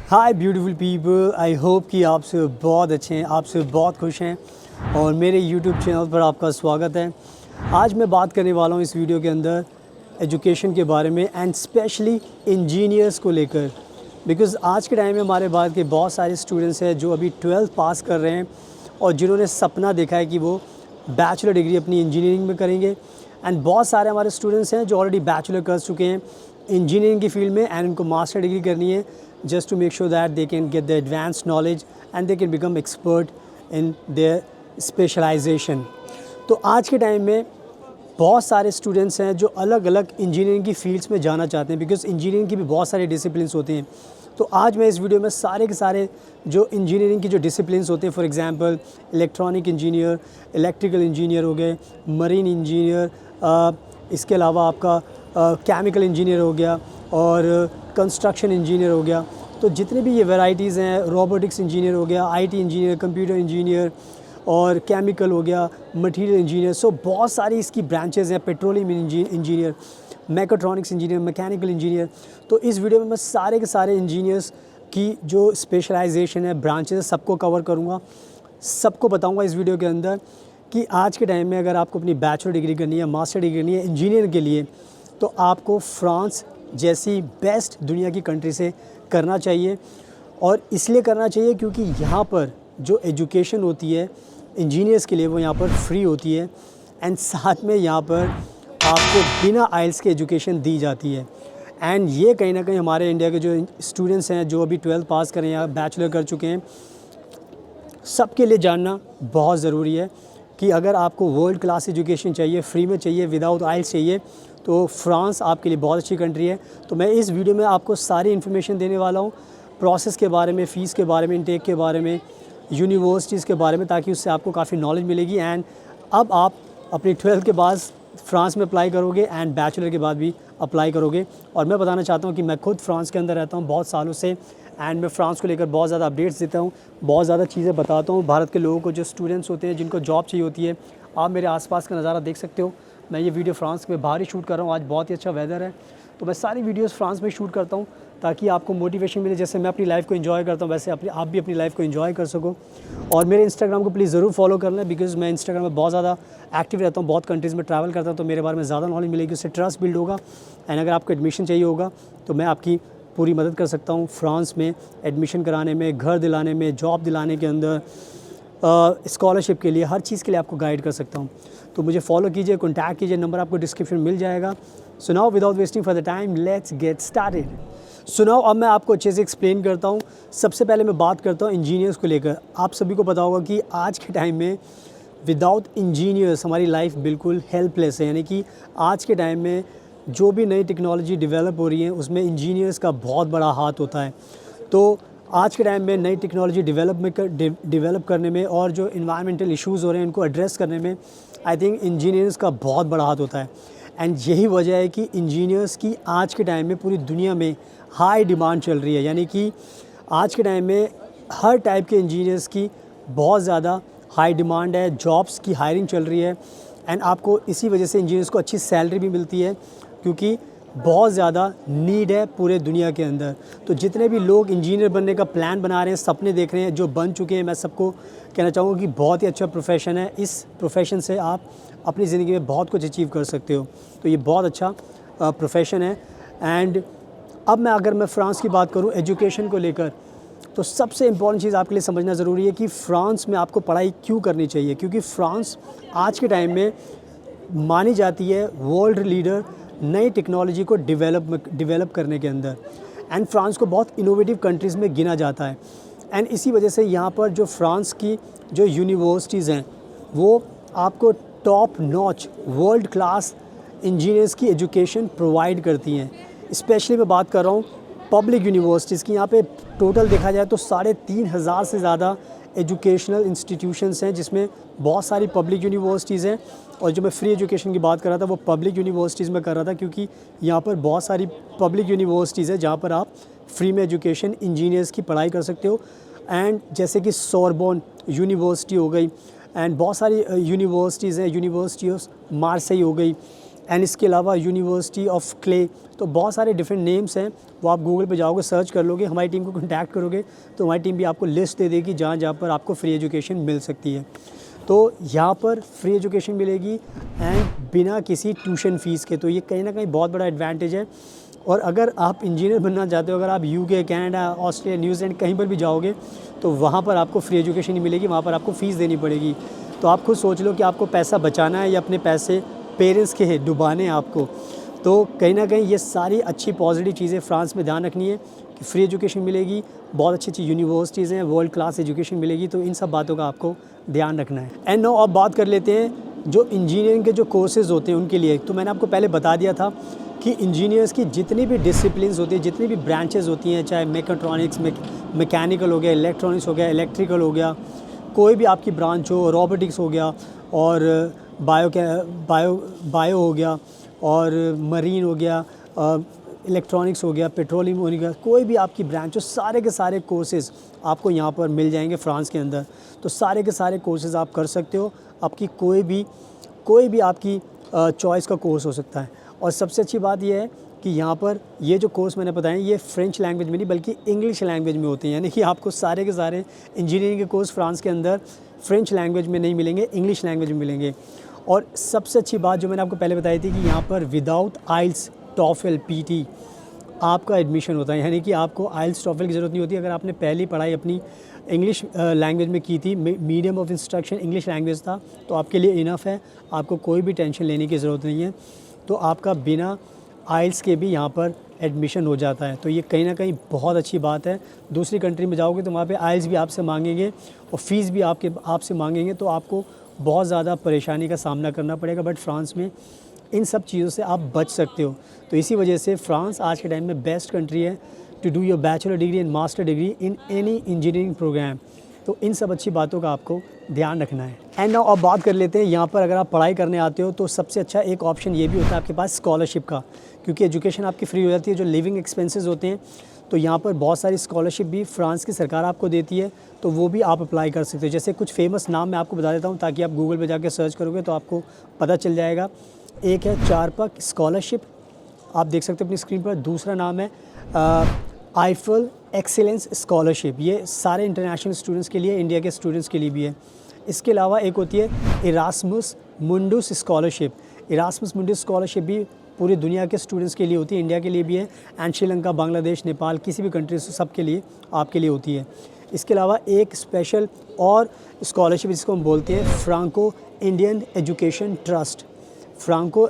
Hi beautiful people, I hope कि आप सब बहुत अच्छे हैं, आप सब बहुत खुश हैं और मेरे यूट्यूब चैनल पर आपका स्वागत है। आज मैं बात करने वाला हूँ इस वीडियो के अंदर एजुकेशन के बारे में एंड स्पेशली इंजीनियर्स को लेकर, बिकॉज़ आज के टाइम में हमारे बाद के बहुत सारे स्टूडेंट्स हैं जो अभी 12th पास कर रहे हैं और जिन्होंने सपना देखा है कि वो बैचलर डिग्री अपनी इंजीनियरिंग में करेंगे। एंड बहुत सारे हमारे स्टूडेंट्स हैं जो ऑलरेडी बैचलर कर चुके हैं इंजीनियरिंग की फील्ड में एंड उनको मास्टर डिग्री करनी है just to make sure that they can get the advanced knowledge and they can become expert in their specialization। तो आज के टाइम में बहुत सारे स्टूडेंट्स हैं जो अलग अलग इंजीनियरिंग की फील्ड्स में जाना चाहते हैं, बिकॉज इंजीनियरिंग की भी बहुत सारे डिसिप्लिन्स होते हैं। तो आज मैं इस वीडियो में सारे के सारे जो इंजीनियरिंग की जो डिसिप्लिन्स होते हैं, for example electronic engineer, electrical engineer हो गए, मरीन इंजीनियर, इसके अलावा आपका केमिकल इंजीनियर हो गया और कंस्ट्रक्शन इंजीनियर हो गया। तो जितने भी ये वैराइटीज़ हैं, रोबोटिक्स इंजीनियर हो गया, आईटी इंजीनियर, कंप्यूटर इंजीनियर और केमिकल हो गया, मटेरियल इंजीनियर। सो बहुत सारी इसकी ब्रांचेज़ हैं, petroleum engineer, mechatronics engineer, mechanical engineer. तो इस वीडियो में मैं सारे के सारे इंजीनियर्स की जो स्पेशलाइजेशन है, ब्रांचेज, सबको कवर करूँगा, सबको बताऊँगा इस वीडियो के अंदर कि आज के टाइम में अगर आपको अपनी बैचलर डिग्री करनी है, मास्टर डिग्री करनी है इंजीनियर के लिए, तो आपको फ्रांस जैसी बेस्ट दुनिया की कंट्री से करना चाहिए। और इसलिए करना चाहिए क्योंकि यहाँ पर जो एजुकेशन होती है इंजीनियर्स के लिए वो यहाँ पर फ्री होती है एंड साथ में यहाँ पर आपको बिना आइल्स के एजुकेशन दी जाती है। एंड ये कहीं ना कहीं हमारे इंडिया के जो स्टूडेंट्स हैं जो अभी 12th पास करें या बैचलर कर चुके हैं, सबके लिए जानना बहुत ज़रूरी है कि अगर आपको वर्ल्ड क्लास एजुकेशन चाहिए, फ्री में चाहिए, विदाउट आइल्स चाहिए, तो फ्रांस आपके लिए बहुत अच्छी कंट्री है। तो मैं इस वीडियो में आपको सारी इन्फॉर्मेशन देने वाला हूँ, प्रोसेस के बारे में, फ़ीस के बारे में, इनटेक के बारे में, यूनिवर्सिटीज़ के बारे में, ताकि उससे आपको काफ़ी नॉलेज मिलेगी। एंड अब आप अपनी 12th के बाद फ्रांस में अप्लाई करोगे एंड बैचलर के बाद भी अप्लाई करोगे। और मैं बताना चाहता हूँ कि मैं खुद फ्रांस के अंदर रहता हूँ बहुत सालों से एंड मैं फ्रांस को लेकर बहुत ज़्यादा अपडेट्स देता हूँ, बहुत ज़्यादा चीज़ें बताता हूँ भारत के लोगों को, जो स्टूडेंट्स होते हैं जिनको जॉब चाहिए होती है। आप मेरे आसपास का नज़ारा देख सकते हो। मैं ये वीडियो फ्रांस में बाहर ही शूट कर रहा हूँ, आज बहुत ही अच्छा वेदर है, तो मैं सारी वीडियोस फ्रांस में शूट करता हूँ ताकि आपको मोटिवेशन मिले। जैसे मैं अपनी लाइफ को एंजॉय करता हूँ वैसे आप भी अपनी लाइफ को एंजॉय कर सको। और मेरे इंस्टाग्राम को प्लीज़ ज़रूर फॉलो कर लें, बिकॉज़ मैं इंस्टाग्राम में बहुत ज़्यादा एक्टिव रहता हूँ, बहुत कंट्रीज़ में ट्रैवल करता हूँ, तो मेरे बारे में ज़्यादा नॉलेज मिलेगी, उससे ट्रस्ट बिल्ड होगा। एंड अगर आपको एडमिशन चाहिए होगा तो मैं आपकी पूरी मदद कर सकता हूँ फ्रांस में एडमिशन कराने में, घर दिलाने में, जॉब दिलाने के अंदर, स्कॉलरशिप के लिए, हर चीज़ के लिए आपको गाइड कर सकता हूँ। तो मुझे फॉलो कीजिए, कॉन्टैक्ट कीजिए, नंबर आपको डिस्क्रिप्शन मिल जाएगा। So now without wasting for the time let's get started. So now अब मैं आपको अच्छे से एक्सप्लेन करता हूँ। सबसे पहले मैं बात करता हूँ इंजीनियर्स को लेकर। आप सभी को पता होगा कि आज के टाइम में विदाउट इंजीनियर्स हमारी लाइफ बिल्कुल हेल्पलेस है। यानी कि आज के टाइम में जो भी नई टेक्नोलॉजी डेवलप हो रही है उसमें इंजीनियर्स का बहुत बड़ा हाथ होता है। तो आज के टाइम में नई टेक्नोलॉजी डेवलप करने में और जो इन्वायरमेंटल इश्यूज़ हो रहे हैं उनको एड्रेस करने में आई थिंक इंजीनियर्स का बहुत बड़ा हाथ होता है। एंड यही वजह है कि इंजीनियर्स की आज के टाइम में पूरी दुनिया में हाई डिमांड चल रही है। यानी कि आज के टाइम में हर टाइप के इंजीनियर्स की बहुत ज़्यादा हाई डिमांड है, जॉब्स की हायरिंग चल रही है एंड आपको इसी वजह से इंजीनियर्स को अच्छी सैलरी भी मिलती है, क्योंकि बहुत ज़्यादा नीड है पूरे दुनिया के अंदर। तो जितने भी लोग इंजीनियर बनने का प्लान बना रहे हैं, सपने देख रहे हैं, जो बन चुके हैं, मैं सबको कहना चाहूँगा कि बहुत ही अच्छा प्रोफेशन है। इस प्रोफेशन से आप अपनी ज़िंदगी में बहुत कुछ अचीव कर सकते हो। तो ये बहुत अच्छा प्रोफेशन है। एंड अब अगर मैं फ़्रांस की बात करूँ एजुकेशन को लेकर, तो सबसे इम्पॉर्टेंट चीज़ आपके लिए समझना ज़रूरी है कि फ़्रांस में आपको पढ़ाई क्यों करनी चाहिए। क्योंकि फ़्रांस आज के टाइम में मानी जाती है वर्ल्ड लीडर नई टेक्नोलॉजी को डेवलप करने के अंदर। एंड फ्रांस को बहुत इनोवेटिव कंट्रीज़ में गिना जाता है। एंड इसी वजह से यहाँ पर जो फ्रांस की जो यूनिवर्सिटीज़ हैं वो आपको top notch world class engineers की एजुकेशन प्रोवाइड करती हैं। स्पेशली मैं बात कर रहा हूँ पब्लिक यूनिवर्सिटीज़ की। यहाँ पे टोटल देखा जाए तो 3,500 से ज़्यादा एजुकेशनल इंस्टीट्यूशंस हैं, जिसमें बहुत सारी पब्लिक यूनिवर्सिटीज़ हैं। और जो मैं फ्री एजुकेशन की बात कर रहा था वो पब्लिक यूनिवर्सिटीज़ में कर रहा था, क्योंकि यहाँ पर बहुत सारी पब्लिक यूनिवर्सिटीज़ है जहाँ पर आप फ्री में एजुकेशन इंजीनियर्स की पढ़ाई कर सकते हो। एंड जैसे कि सोरबोन यूनिवर्सिटी हो गई, एंड बहुत सारी यूनिवर्सिटीज़ हैं, यूनिवर्सिटी ऑफ मार्सेई हो गई, एंड इसके अलावा यूनिवर्सिटी ऑफ क्ले। तो बहुत सारे डिफरेंट नेम्स हैं, वो आप गूगल पे जाओगे, सर्च कर लोगे, हमारी टीम को कॉन्टैक्ट करोगे तो हमारी टीम भी आपको लिस्ट दे देगी जहाँ जहाँ पर आपको फ्री एजुकेशन मिल सकती है। तो यहाँ पर फ्री एजुकेशन मिलेगी एंड बिना किसी ट्यूशन फ़ीस के। तो ये कहीं ना कहीं बहुत बड़ा एडवांटेज है। और अगर आप इंजीनियर बनना चाहते हो, अगर आप यूके, कनाडा, ऑस्ट्रेलिया, न्यूजीलैंड कहीं पर भी जाओगे तो वहाँ पर आपको फ्री एजुकेशन नहीं मिलेगी, वहाँ पर आपको फ़ीस देनी पड़ेगी। तो आप खुद सोच लो कि आपको पैसा बचाना है या अपने पैसे पेरेंट्स के डुबाने हैं आपको। तो कहीं ना कहीं ये सारी अच्छी पॉजिटिव चीज़ें फ्रांस में ध्यान रखनी है कि फ्री एजुकेशन मिलेगी, बहुत अच्छी अच्छी यूनिवर्सिटीज़ हैं, वर्ल्ड क्लास एजुकेशन मिलेगी। तो इन सब बातों का आपको ध्यान रखना है। एंड नाउ अब बात कर लेते हैं जो इंजीनियरिंग के जो कोर्सेज़ होते हैं उनके लिए। तो मैंने आपको पहले बता दिया था कि इंजीनियर्स की जितनी भी डिसिप्लिन्स होती हैं, जितनी भी ब्रांचेज़ होती हैं, चाहे मैकेट्रॉनिक्स, मैकेनिकल हो गया, इलेक्ट्रॉनिक्स हो गया, इलेक्ट्रिकल हो गया, कोई भी आपकी ब्रांच हो, रोबोटिक्स हो गया, और बायो हो गया, और मरीन हो गया, इलेक्ट्रॉनिक्स हो गया, पेट्रोलियम हो गया, कोई भी आपकी ब्रांच हो, सारे के सारे कोर्सेज़ आपको यहाँ पर मिल जाएंगे फ्रांस के अंदर। तो सारे के सारे कोर्सेज़ आप कर सकते हो। आपकी कोई भी आपकी चॉइस का कोर्स हो सकता है। और सबसे अच्छी बात यह है कि यहाँ पर ये जो कोर्स मैंने बताए ये फ्रेंच लैंग्वेज में नहीं बल्कि इंग्लिश लैंग्वेज में होते हैं। यानी कि आपको सारे के सारे इंजीनियरिंग के कोर्स फ्रांस के अंदर फ्रेंच लैंग्वेज में नहीं मिलेंगे, इंग्लिश लैंग्वेज में मिलेंगे। और सबसे अच्छी बात जो मैंने आपको पहले बताई थी कि यहाँ पर विदाउट आइल्स, टॉफल, पीटी आपका एडमिशन होता है। यानी कि आपको आइल्स, टॉफल की ज़रूरत नहीं होती। अगर आपने पहली पढ़ाई अपनी इंग्लिश लैंग्वेज में की थी, medium of instruction English language था, तो आपके लिए इनफ है, आपको कोई भी टेंशन लेने की ज़रूरत नहीं है। तो आपका बिना आइल्स के भी यहाँ पर एडमिशन हो जाता है। तो ये कहीं ना कहीं बहुत अच्छी बात है। दूसरी कंट्री में जाओगे तो वहाँ पे आइल्स भी आपसे मांगेंगे और फ़ीस भी आपसे मांगेंगे, तो आपको बहुत ज़्यादा परेशानी का सामना करना पड़ेगा। बट फ्रांस में इन सब चीज़ों से आप बच सकते हो। तो इसी वजह से फ्रांस आज के टाइम में बेस्ट कंट्री है to do your bachelor degree and master degree in any engineering program. तो इन सब अच्छी बातों का आपको ध्यान रखना है। एंड नाउ अब बात कर लेते हैं यहाँ पर अगर आप पढ़ाई करने आते हो तो सबसे अच्छा एक ऑप्शन ये भी होता है आपके पास स्कॉलरशिप का, क्योंकि एजुकेशन आपकी फ्री हो जाती है। जो लिविंग एक्सपेंसेस होते हैं तो यहाँ पर बहुत सारी स्कॉलरशिप भी फ्रांस की सरकार आपको देती है, तो वो भी आप अप्लाई कर सकते हो। जैसे कुछ फेमस नाम मैं आपको बता देता हूँ ताकि आप गूगल पर जाकर सर्च करोगे तो आपको पता चल जाएगा। एक है चारपक स्कॉलरशिप, आप देख सकते हो अपनी स्क्रीन पर। दूसरा नाम है आईफल एक्सीलेंस स्कॉलरशिप, ये सारे इंटरनेशनल स्टूडेंट्स के लिए, इंडिया के स्टूडेंट्स के लिए भी है। इसके अलावा एक होती है इरास्मस मुंडस स्कॉलरशिप। इरास्मस मुंडस स्कॉलरशिप भी पूरी दुनिया के स्टूडेंट्स के लिए होती है, इंडिया के लिए भी है, एंड श्रीलंका, बांग्लादेश, नेपाल, किसी भी कंट्री से सब के लिए आपके लिए होती है। इसके अलावा एक स्पेशल और स्कॉलरशिप जिसको हम बोलते हैं Franco Indian education trust. Franco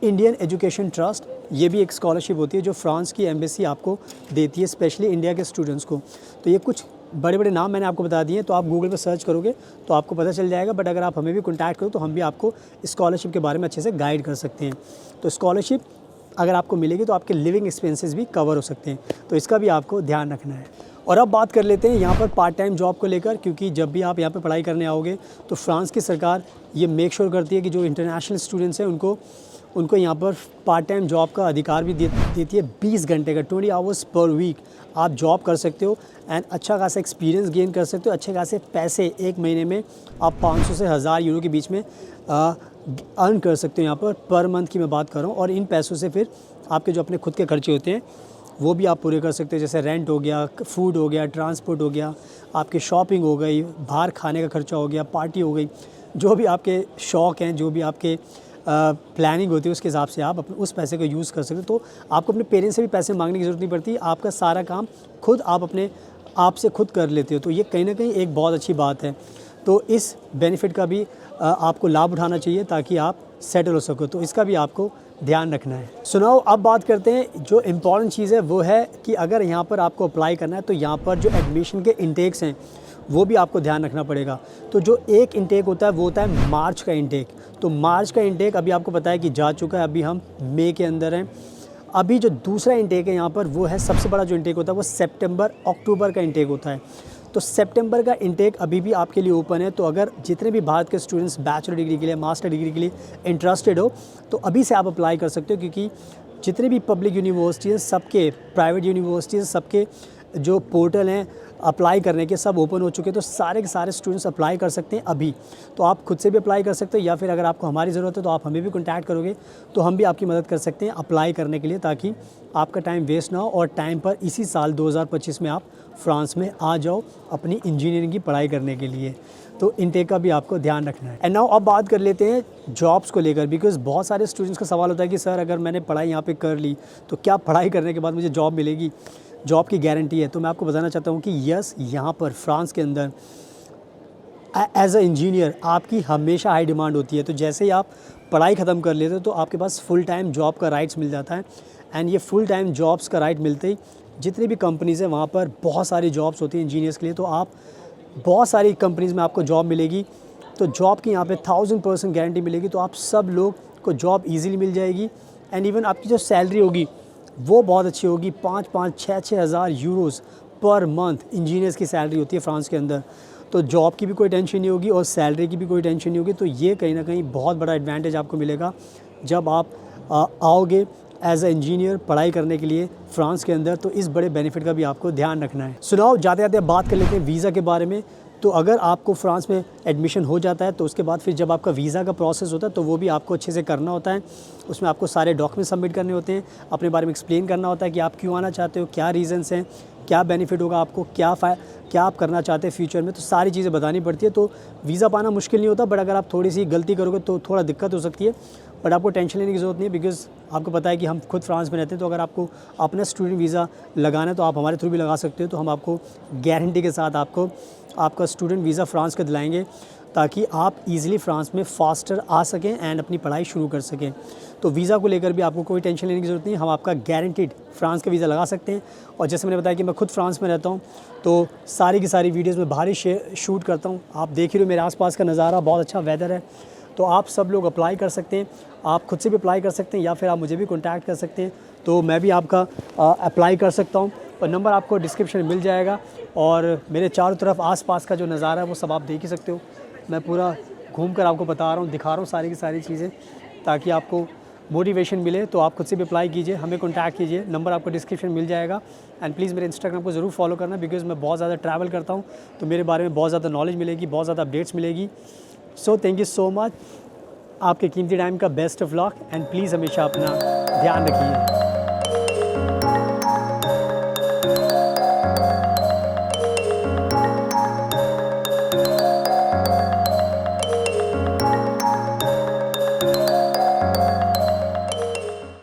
Indian education trust, ये भी एक स्कॉलरशिप होती है जो फ्रांस की एम्बेसी आपको देती है, स्पेशली इंडिया के स्टूडेंट्स को। तो ये कुछ बड़े बड़े नाम मैंने आपको बता दिए, तो आप गूगल पर सर्च करोगे तो आपको पता चल जाएगा। बट अगर आप हमें भी कॉन्टैक्ट करो तो हम भी आपको स्कॉलरशिप के बारे में अच्छे से गाइड कर सकते हैं। तो स्कॉलरशिप अगर आपको मिलेगी तो आपके लिविंग एक्सपेंसेस भी कवर हो सकते हैं, तो इसका भी आपको ध्यान रखना है। और अब बात कर लेते हैं यहाँ पर पार्ट टाइम जॉब को लेकर, क्योंकि जब भी आप यहाँ पर पढ़ाई करने आओगे तो फ्रांस की सरकार ये मेक श्योर करती है कि जो इंटरनेशनल स्टूडेंट्स हैं उनको यहाँ पर पार्ट टाइम जॉब का अधिकार भी देती है। 20 घंटे का 20 आवर्स पर वीक आप जॉब कर सकते हो एंड अच्छा खासा एक्सपीरियंस गेन कर सकते हो। अच्छे खासे पैसे एक महीने में आप 500 से 1000 यूरो के बीच में अर्न कर सकते हो यहाँ पर मंथ की मैं बात कर रहा हूँ। और इन पैसों से फिर आपके जो अपने खुद के खर्चे होते हैं वो भी आप पूरे कर सकते हो, जैसे रेंट हो गया, फूड हो गया, ट्रांसपोर्ट हो गया, आपकी शॉपिंग हो गई, बाहर खाने का खर्चा हो गया, पार्टी हो गई, जो भी आपके शौक़ हैं, जो भी आपके प्लानिंग होती है उसके हिसाब से आप अपने उस पैसे को यूज़ कर सकते हो। तो आपको अपने पेरेंट्स से भी पैसे मांगने की ज़रूरत नहीं पड़ती, आपका सारा काम खुद आप अपने आप से खुद कर लेते हो। तो ये कहीं ना कहीं एक बहुत अच्छी बात है। तो इस बेनिफिट का भी आपको लाभ उठाना चाहिए ताकि आप सेटल हो सको, तो इसका भी आपको ध्यान रखना है। सुनाओ अब बात करते हैं जो इम्पॉर्टेंट चीज़ है वो है कि अगर यहाँ पर आपको अप्लाई करना है तो यहाँ पर जो एडमिशन के इंटेक्स हैं वो भी आपको ध्यान रखना पड़ेगा। तो जो एक इंटेक होता है वो होता है मार्च का इंटेक। तो मार्च का इंटेक अभी आपको पता है कि जा चुका है, अभी हम मई के अंदर हैं। अभी जो दूसरा इंटेक है यहाँ पर वो है, सबसे बड़ा जो इंटेक होता है वो सितंबर अक्टूबर का इंटेक होता है। तो सितंबर का इंटेक अभी भी आपके लिए ओपन है। तो अगर जितने भी भारत के स्टूडेंट्स बैचलर डिग्री के लिए, मास्टर डिग्री के लिए इंटरेस्टेड हो तो अभी से आप अप्लाई कर सकते हो, क्योंकि जितने भी पब्लिक यूनिवर्सिटीज़, सबके प्राइवेट यूनिवर्सिटीज़, सबके जो पोर्टल हैं अप्लाई करने के सब ओपन हो चुके हैं। तो सारे के सारे स्टूडेंट्स अप्लाई कर सकते हैं अभी। तो आप खुद से भी अप्लाई कर सकते हो, या फिर अगर आपको हमारी ज़रूरत है तो आप हमें भी कॉन्टैक्ट करोगे तो हम भी आपकी मदद कर सकते हैं अप्लाई करने के लिए, ताकि आपका टाइम वेस्ट ना हो और टाइम पर इसी साल 2025 में आप फ्रांस में आ जाओ अपनी इंजीनियरिंग की पढ़ाई करने के लिए। तो इनटेक का भी आपको ध्यान रखना है। एंड नाउ अब बात कर लेते हैं जॉब्स को लेकर, बिकॉज़ बहुत सारे स्टूडेंट्स का सवाल होता है कि सर अगर मैंने पढ़ाई यहाँ पे कर ली तो क्या पढ़ाई करने के बाद मुझे जॉब मिलेगी, जॉब की गारंटी है? तो मैं आपको बताना चाहता हूँ कि यस, यहाँ पर फ्रांस के अंदर एज अ इंजीनियर आपकी हमेशा हाई डिमांड होती है। तो जैसे ही आप पढ़ाई ख़त्म कर लेते हो तो आपके पास फुल टाइम जॉब का राइट्स मिल जाता है। एंड ये फुल टाइम जॉब्स का राइट मिलते ही जितनी भी कंपनीज़ हैं वहाँ पर बहुत सारी जॉब्स होती हैं इंजीनियर्स के लिए। तो आप बहुत सारी कंपनीज़ में आपको जॉब मिलेगी। तो जॉब की यहाँ पे 1000% गारंटी मिलेगी। तो आप सब लोग को जॉब ईज़िली मिल जाएगी। एंड इवन आपकी जो सैलरी होगी वो बहुत अच्छी होगी। 5-6 हज़ार यूरोज़ पर मंथ इंजीनियर्स की सैलरी होती है फ्रांस के अंदर। तो जॉब की भी कोई टेंशन नहीं होगी और सैलरी की भी कोई टेंशन नहीं होगी। तो ये कहीं ना कहीं बहुत बड़ा एडवांटेज आपको मिलेगा जब आप आओगे एज अ इंजीनियर पढ़ाई करने के लिए फ्रांस के अंदर। तो इस बड़े बेनिफिट का भी आपको ध्यान रखना है। सुनाओ, जाते जाते बात कर लेते हैं वीज़ा के बारे में। तो अगर आपको फ्रांस में एडमिशन हो जाता है तो उसके बाद फिर जब आपका वीज़ा का प्रोसेस होता है तो वो भी आपको अच्छे से करना होता है। उसमें आपको सारे डॉक्यूमेंट सबमिट करने होते हैं, अपने बारे में एक्सप्लेन करना होता है कि आप क्यों आना चाहते हो, क्या रीज़न्स हैं, क्या बेनिफिट होगा आपको, क्या आप करना चाहते हैं फ्यूचर में। तो सारी चीज़ें बतानी पड़ती है। तो वीज़ा पाना मुश्किल नहीं होता, बट अगर आप थोड़ी सी गलती करोगे तो थोड़ा दिक्कत हो सकती है। बट आपको टेंशन लेने की ज़रूरत नहीं है, बिकॉज़ आपको पता है कि हम खुद फ्रांस में रहते हैं। तो अगर आपको अपना स्टूडेंट वीज़ा लगाना है तो आप हमारे थ्रू भी लगा सकते हो। तो हम आपको गारंटी के साथ आपका स्टूडेंट वीज़ा फ्रांस का दिलाएंगे, ताकि आप इजीली फ्रांस में फ़ास्टर आ सकें एंड अपनी पढ़ाई शुरू कर सकें। तो वीज़ा को लेकर भी आपको कोई टेंशन लेने की ज़रूरत नहीं है। हम आपका गारंटीड फ्रांस का वीज़ा लगा सकते हैं। और जैसे मैंने बताया कि मैं खुद फ्रांस में रहता हूँ, तो सारी की सारी वीडियोज़ में बाहर ही शूट करता हूँ। आप देख ही रहे हो मेरे आसपास का नज़ारा, बहुत अच्छा वेदर है। तो आप सब लोग अप्लाई कर सकते हैं, आप खुद से भी अप्लाई कर सकते हैं, या फिर आप मुझे भी कॉन्टैक्ट कर सकते हैं। तो मैं भी आपका अप्लाई कर सकता हूँ, और नंबर आपको डिस्क्रिप्शन में मिल जाएगा। और मेरे चारों तरफ आसपास का जो नज़ारा है वो सब आप देख ही सकते हो। मैं पूरा घूम कर आपको बता रहा हूँ, दिखा रहा हूँ सारी की सारी चीज़ें, ताकि आपको मोटिवेशन मिले। तो आप खुद से भी अप्लाई कीजिए, हमें कॉन्टैक्ट कीजिए, नंबर आपको डिस्क्रिप्शन मिल जाएगा। एंड प्लीज़ मेरे इंस्टाग्राम को ज़रूर फॉलो करना, बिकॉज़ मैं बहुत ज़्यादा ट्रैवल करता हूँ, तो मेरे बारे में बहुत ज़्यादा नॉलेज मिलेगी, बहुत ज़्यादा अपडेट्स मिलेगी। So thank you so much. आपके कीमती टाइम का best of luck, and please हमेशा अपना ध्यान रखिए।